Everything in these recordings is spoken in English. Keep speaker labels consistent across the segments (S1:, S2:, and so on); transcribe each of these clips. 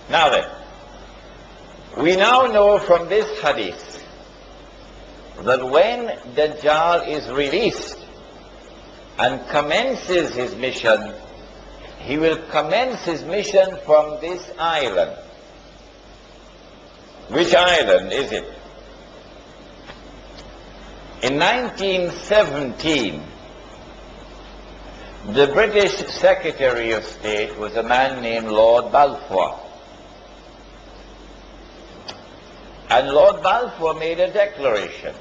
S1: Now then, we now know from this hadith that when Dajjal is released and commences his mission, he will commence his mission from this island. Which island is it? In 1917, the British Secretary of State was a man named Lord Balfour. And Lord Balfour made a declaration,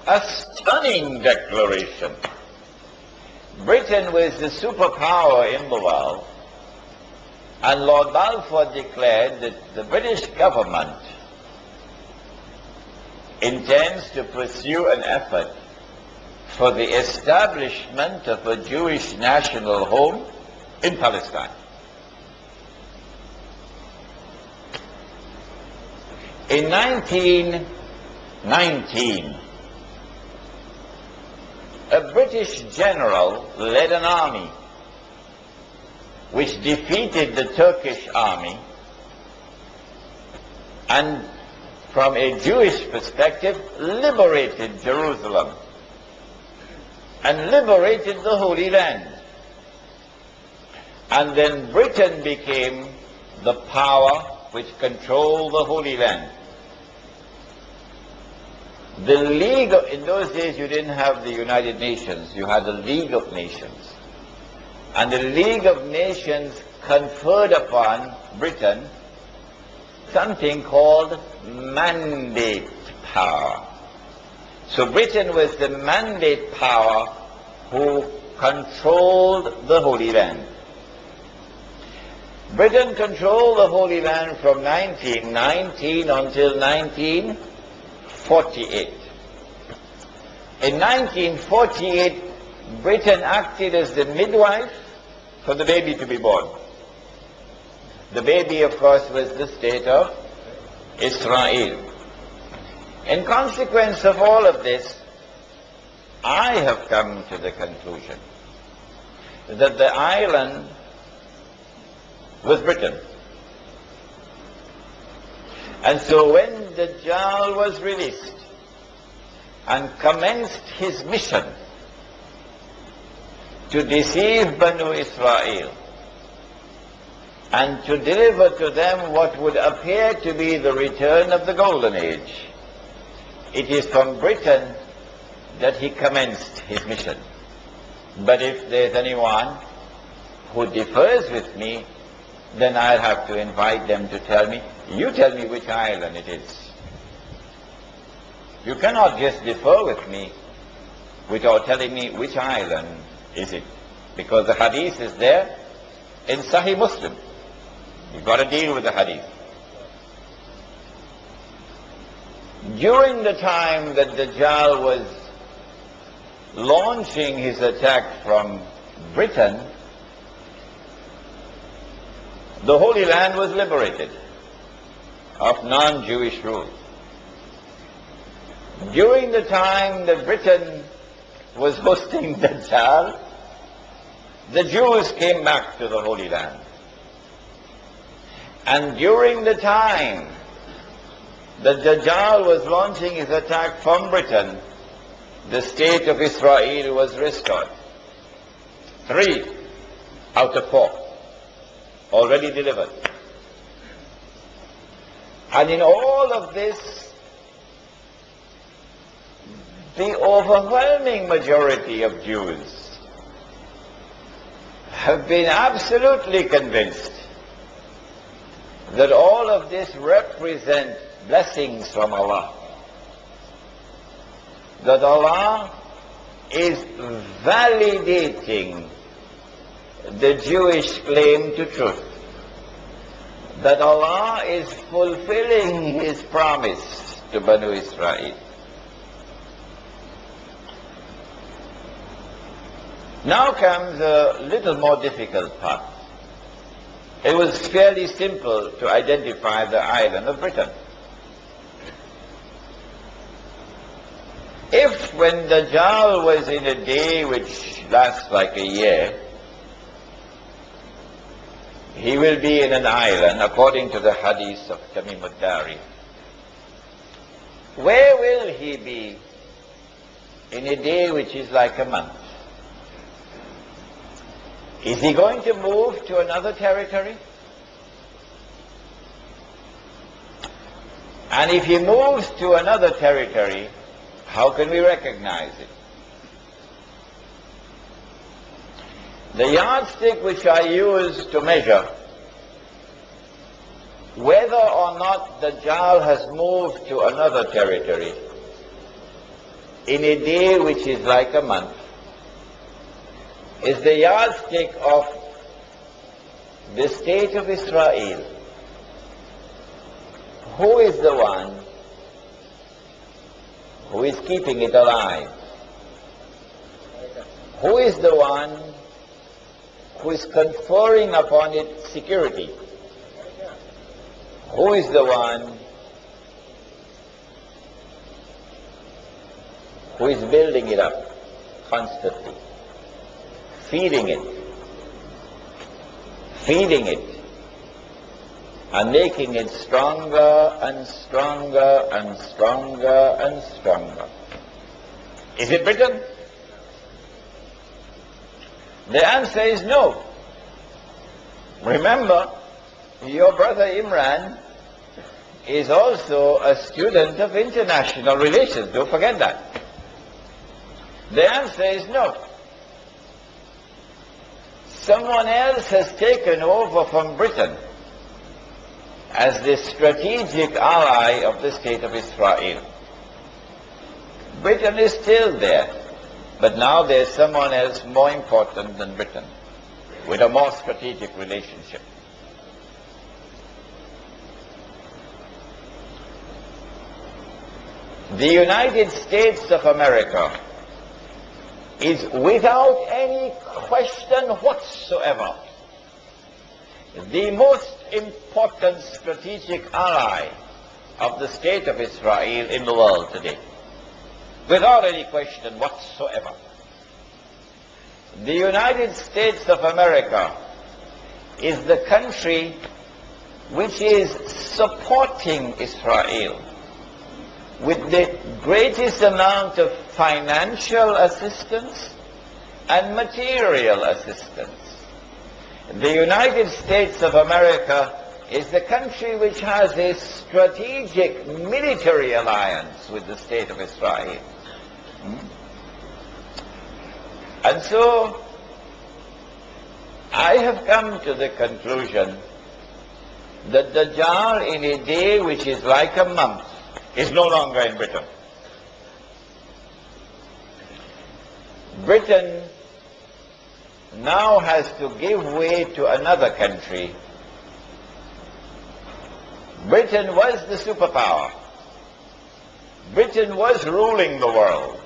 S1: a stunning declaration. Britain was the superpower in the world, and Lord Balfour declared that the British government intends to pursue an effort for the establishment of a Jewish national home in Palestine. In 1919, a British general led an army which defeated the Turkish army, and from a Jewish perspective liberated Jerusalem and liberated the Holy Land. And then Britain became the power which controlled the Holy Land. The League of, in those days you didn't have the United Nations, you had the League of Nations. And the League of Nations conferred upon Britain something called mandate power. So Britain was the mandate power who controlled the Holy Land. Britain controlled the Holy Land from 1919 until 1948. In 1948, Britain acted as the midwife for the baby to be born. The baby, of course, was the state of Israel. In consequence of all of this, I have come to the conclusion that the island was Britain. And so when Dajjal was released and commenced his mission to deceive Banu Israel and to deliver to them what would appear to be the return of the Golden Age, it is from Britain that he commenced his mission. But if there's anyone who differs with me, then I'll have to invite them to tell me, you tell me which island it is. You cannot just differ with me without telling me which island is it. Because the hadith is there in Sahih Muslim. You've got to deal with the hadith. During the time that Dajjal was launching his attack from Britain, the Holy Land was liberated of non-Jewish rule. During the time that Britain was hosting Dajjal, the Jews came back to the Holy Land. And during the time that Dajjal was launching his attack from Britain, the state of Israel was restored. 3 out of 4 already delivered. And in all of this, the overwhelming majority of Jews have been absolutely convinced that all of this represents blessings from Allah. That Allah is validating the Jewish claim to truth. That Allah is fulfilling His promise to Banu Israel. Now comes a little more difficult part. It was fairly simple to identify the island of Britain. If when Dajjal was in a day which lasts like a year, he will be in an island, according to the hadith of Tamim ad-Dari. Where will he be in a day which is like a month? Is he going to move to another territory? And if he moves to another territory, how can we recognize it? The yardstick which I use to measure whether or not Dajjal has moved to another territory in a day which is like a month is the yardstick of the state of Israel. Who is the one who is keeping it alive? Who is the one who is conferring upon it security? Who is the one who is building it up constantly, feeding it, and making it stronger and stronger and stronger and stronger? Is it Britain? The answer is no. Remember, your brother Imran is also a student of international relations. Don't forget that. The answer is no. Someone else has taken over from Britain as the strategic ally of the state of Israel. Britain is still there, but now there's someone else more important than Britain, with a more strategic relationship. The United States of America is without any question whatsoever the most important strategic ally of the state of Israel in the world today. Without any question whatsoever. The United States of America is the country which is supporting Israel with the greatest amount of financial assistance and material assistance. The United States of America is the country which has a strategic military alliance with the state of Israel. And so, I have come to the conclusion that Dajjal, in a day which is like a month, is no longer in Britain. Britain now has to give way to another country. Britain was the superpower. Britain was ruling the world.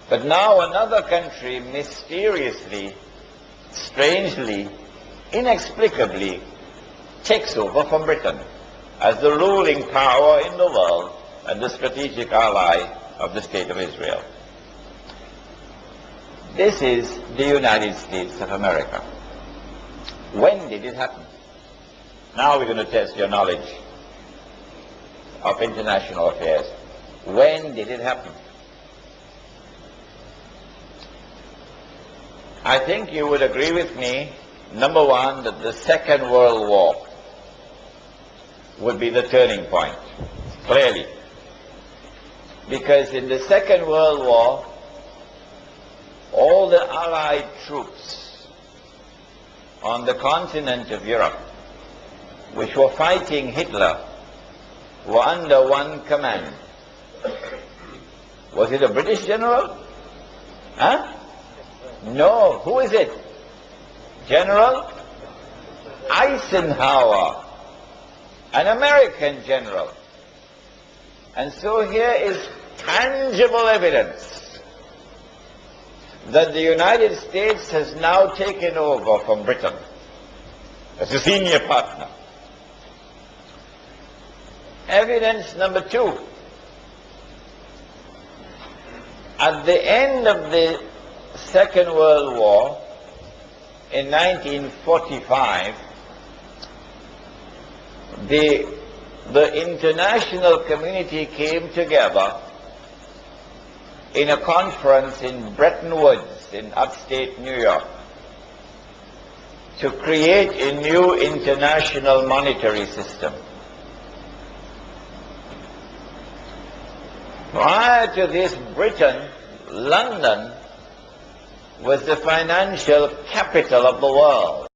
S1: But now another country mysteriously, strangely, inexplicably takes over from Britain as the ruling power in the world and the strategic ally of the State of Israel. This is the United States of America. When did it happen? Now we're going to test your knowledge of international affairs. When did it happen? I think you would agree with me, number one, that the Second World War would be the turning point, clearly. Because in the Second World War, all the Allied troops on the continent of Europe, which were fighting Hitler, were under one command. Was it a British general? Huh? No. Who is it? General Eisenhower, an American general. And so here is tangible evidence that the United States has now taken over from Britain as a senior partner. Evidence number two. At the end of the Second World War, in 1945, the international community came together in a conference in Bretton Woods in upstate New York to create a new international monetary system. Prior to this, Britain, London, was the financial capital of the world.